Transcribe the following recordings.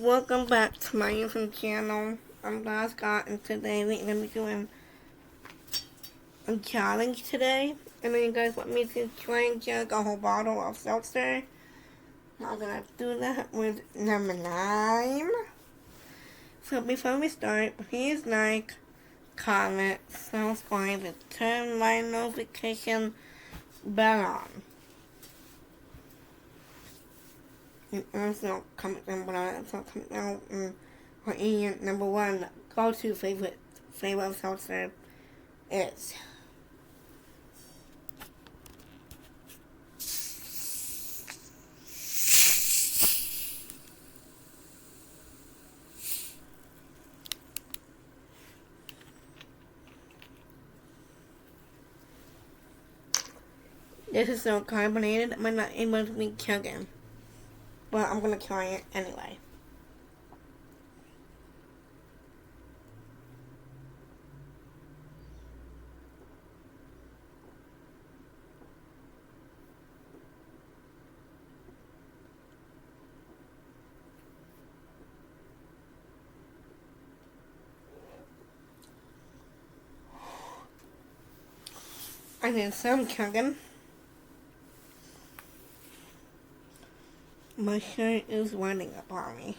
Welcome back to my YouTube channel. I'm Bob Scott, and today we're going to be doing a challenge today. And then you guys want me to try and chug a whole bottle of seltzer. I'm going to do that with number 9. So before we start, please like, comment, subscribe, and turn my notification bell on. And also comment down below. So comment down what your number 1 go-to favorite flavor of seltzer is. This is so carbonated, I'm not able to be chugging. But I'm gonna try it anyway. I did some chugging. My shirt is wetting upon me.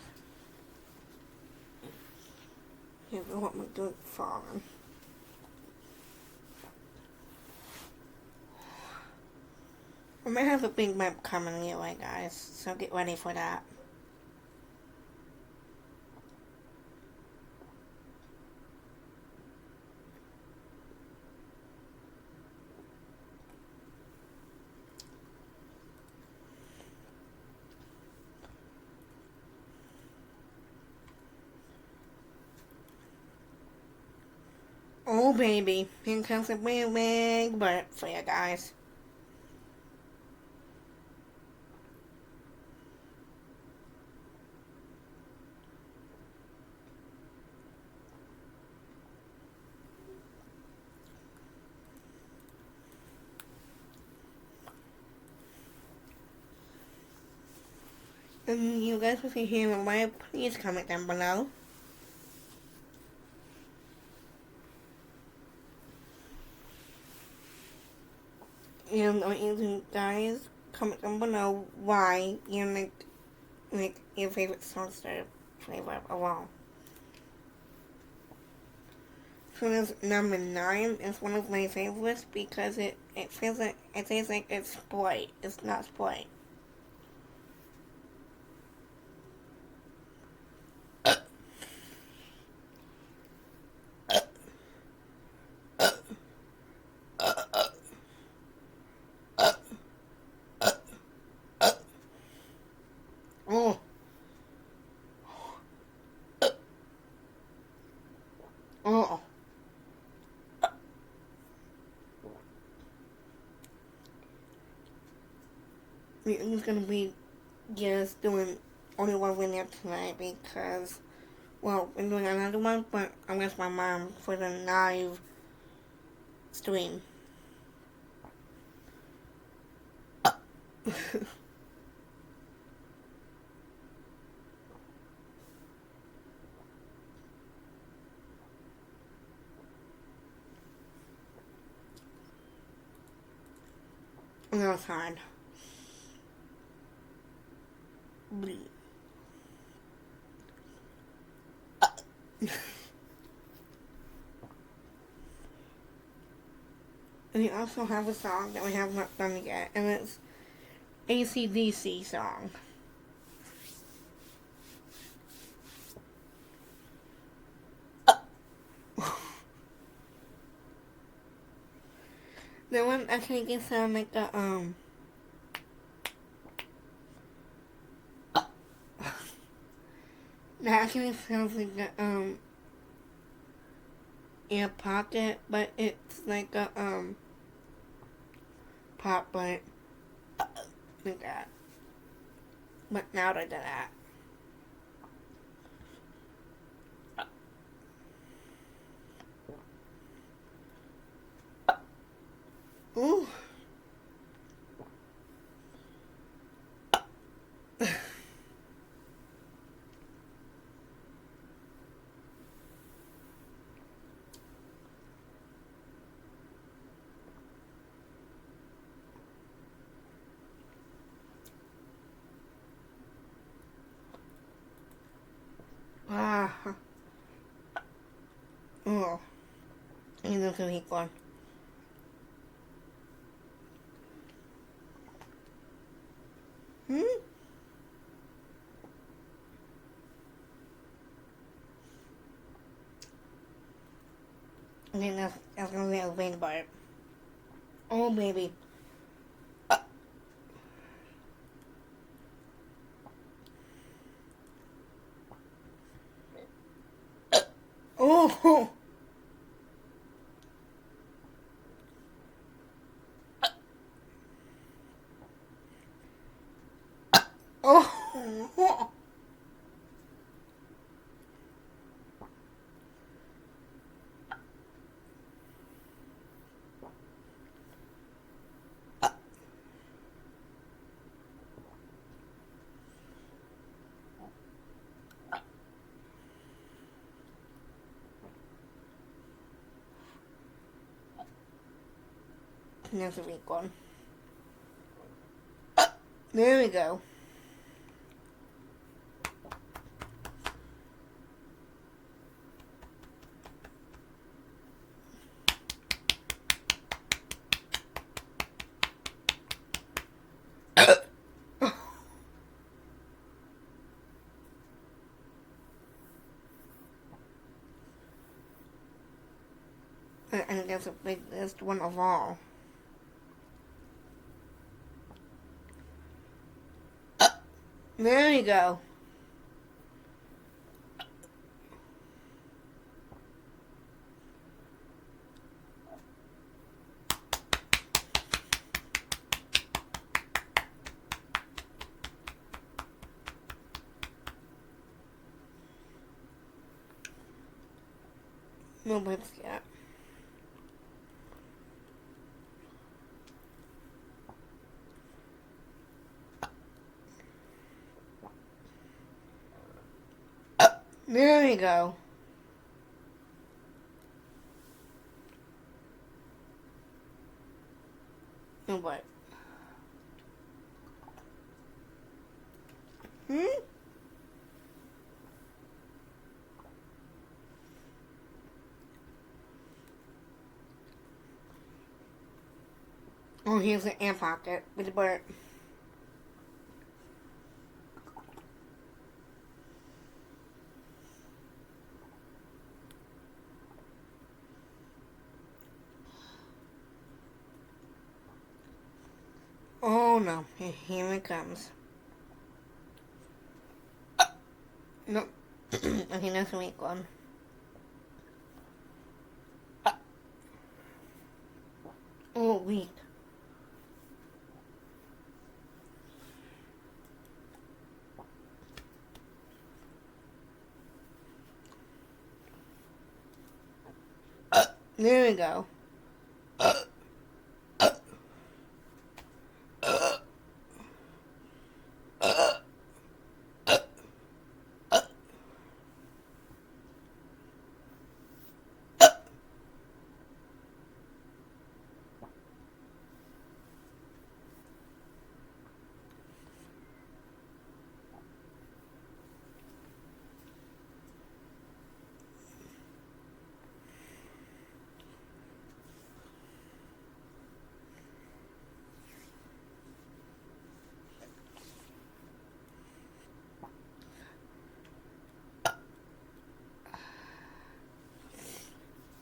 I don't want my drink falling. I might have a big map coming your way, guys, so get ready for that. Oh baby, here comes a big burp for you guys. And you guys, if you hear my wife, please comment down below. And I want you guys comment down below why you like your favorite seltzer flavor of all. So this number 9 is one of my favorites because it feels like it tastes like it's Sprite. It's not Sprite. Oh. Oh. We're just gonna be just doing only one video tonight because, well, we're doing another one, but I'm with my mom for the live stream. That was hard. And we also have a song that we have not done yet, and it's AC/DC song. That one actually can sound like a that actually sounds like a ear pocket, but it's like a pop, but like that. But louder than that. Ooh. Ah. Oh. He's a sweet one. Hmm? I think that's gonna be a big bite. Oh, baby. Oh. Oh. That's a weak one. There we go. I think that's the biggest one of all. There we go. No bites yet. There we go. No bite. Hmm? Oh, here's an air pocket with a bird. Oh no, here it comes. Nope. Okay, that's a weak one. Oh, weak. There we go.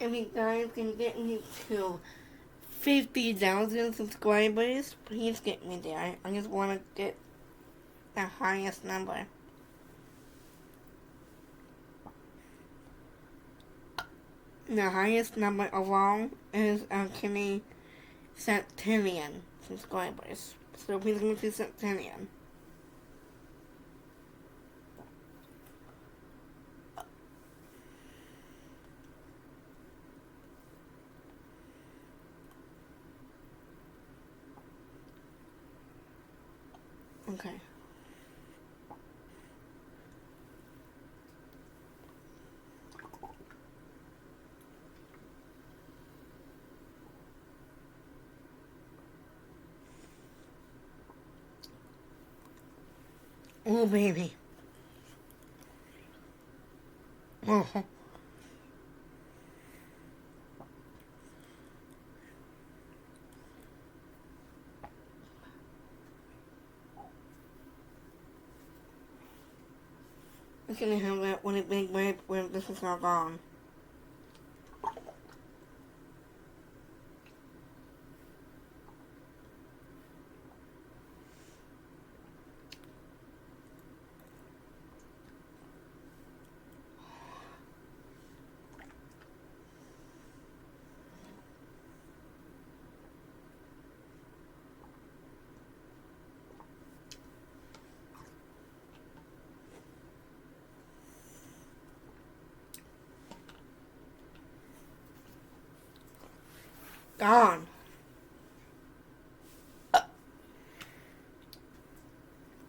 If you guys can get me to 50,000 subscribers, please get me there. I just want to get the highest number. The highest number of all is actually Septillion subscribers. So please go to Septillion. Okay. Oh, baby. Oh. I'm gonna have that one big grape where this is all gone. Gone.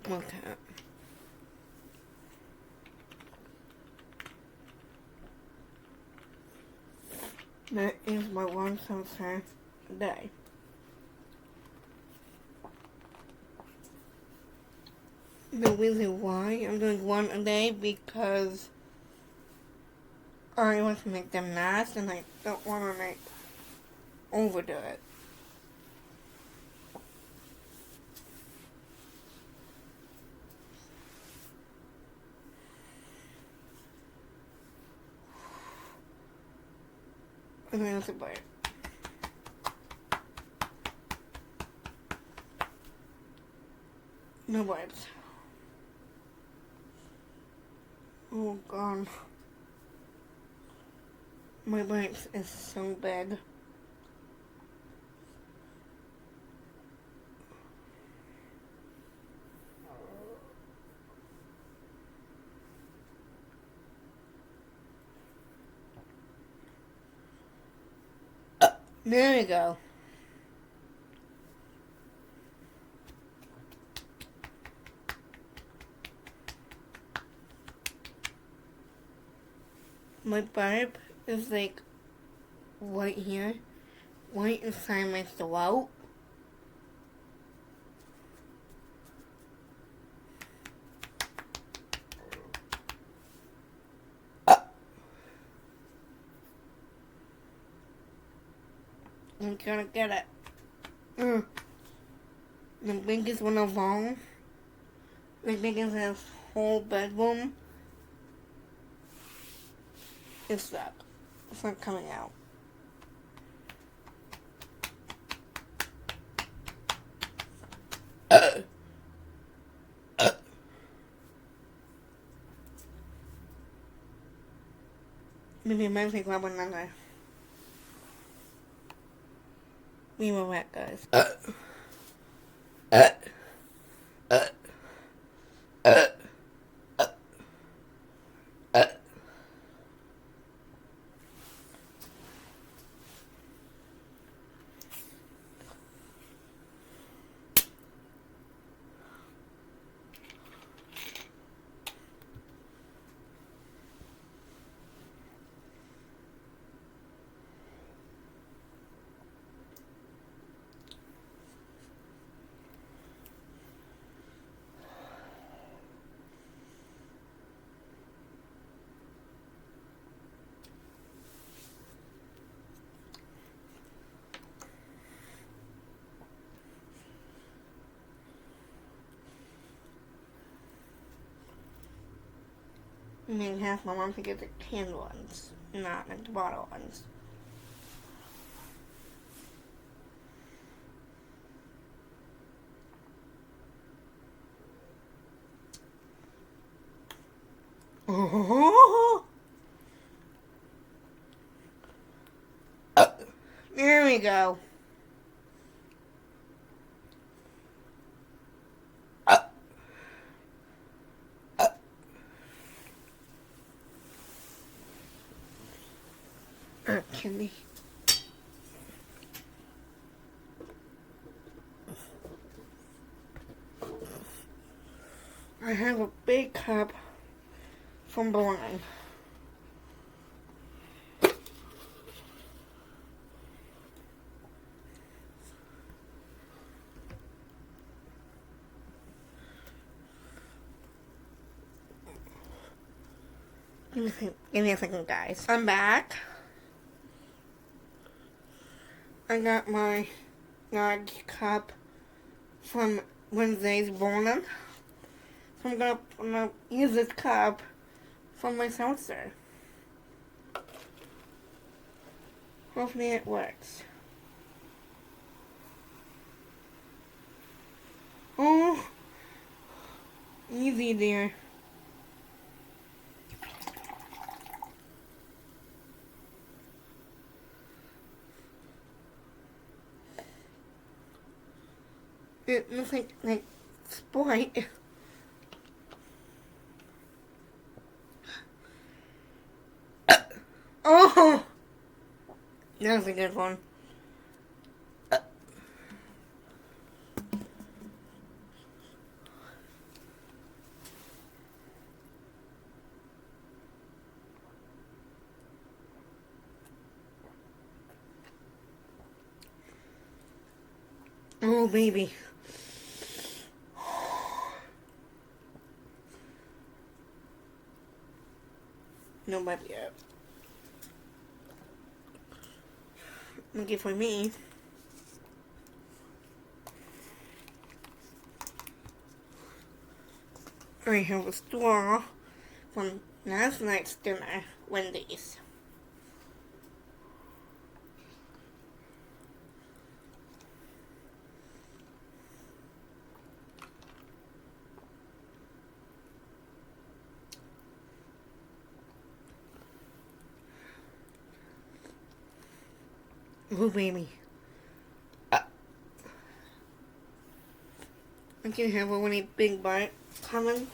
Okay. That is my one sunshine a day. The reason why I'm doing one a day because I want to make them nice and I don't want to overdo it. And then it's a bite. No bites. Oh god. My bites is so bad. There we go. My barb is like right here, right inside my throat. I'm gonna get it. The biggest one of all. The biggest this whole bedroom. It's that. It's not coming out. Maybe it might take grab another. We were wet, guys. I mean, half my mom to get the canned ones, not like the bottle ones. Oh, there we go. Candy. I have a big cup from Blind. Give me a second, guys. I'm back. I got my large cup from Wednesday's bowling. So I'm gonna use this cup for my seltzer. Hopefully it works. Oh, easy there. It looks like Sprite. Oh, that was a good one. Oh, baby. Nobody yet. Lucky for me. I have a straw from last night's dinner, Wendy's. Oh, baby. I can have a really big bite coming.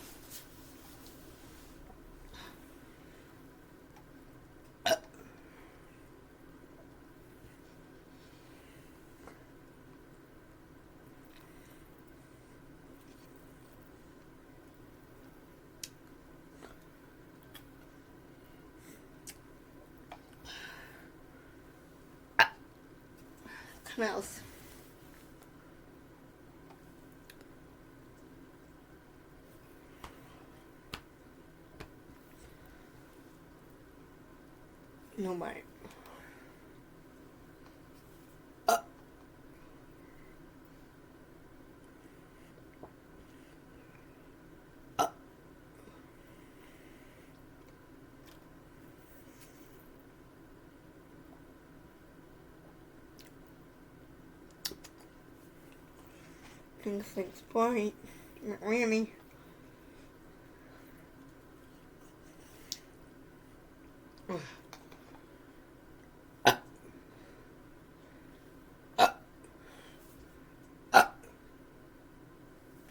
Smells. No bite. Things like Sprite. Not really.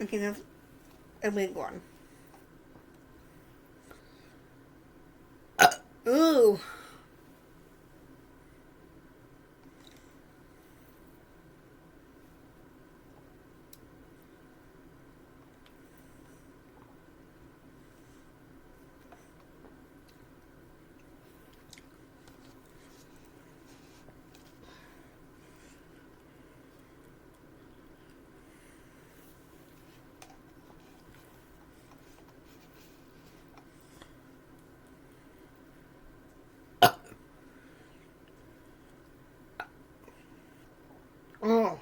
Okay, that's a big one. Ooh. Oh.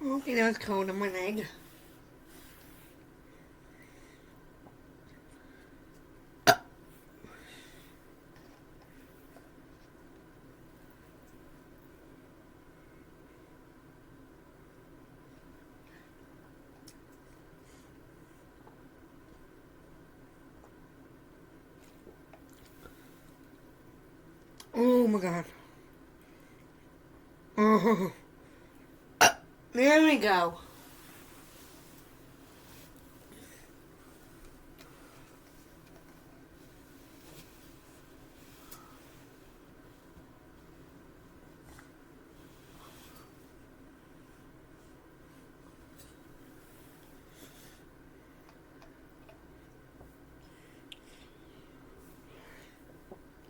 Okay, that was cold on my leg. my god. Oh. There we go.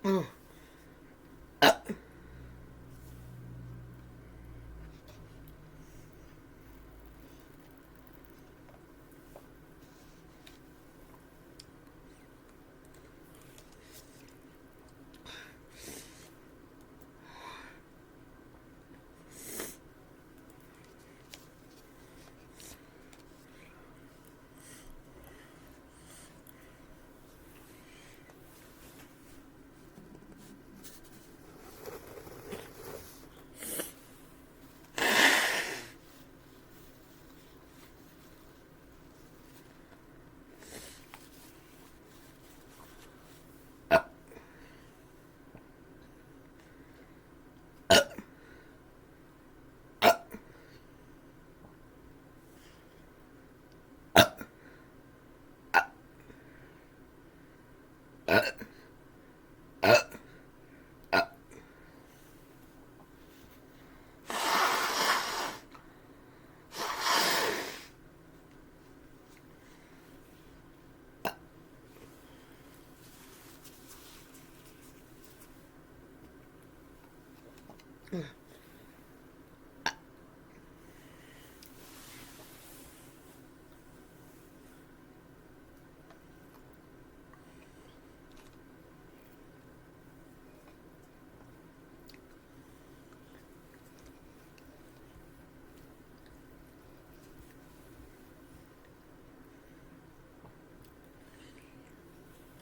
Oh.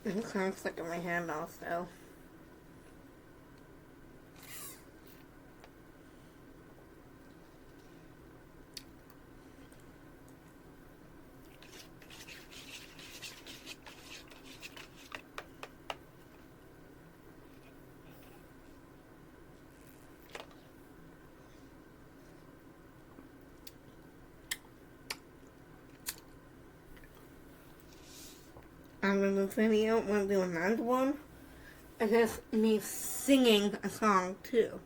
I'm kind of sticking my hand also. In this video, I'm going to do another one. It is me singing a song too.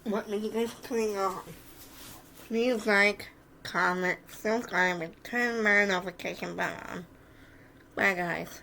What are you guys putting on? Please like, comment, subscribe, and turn my notification bell on. Bye guys.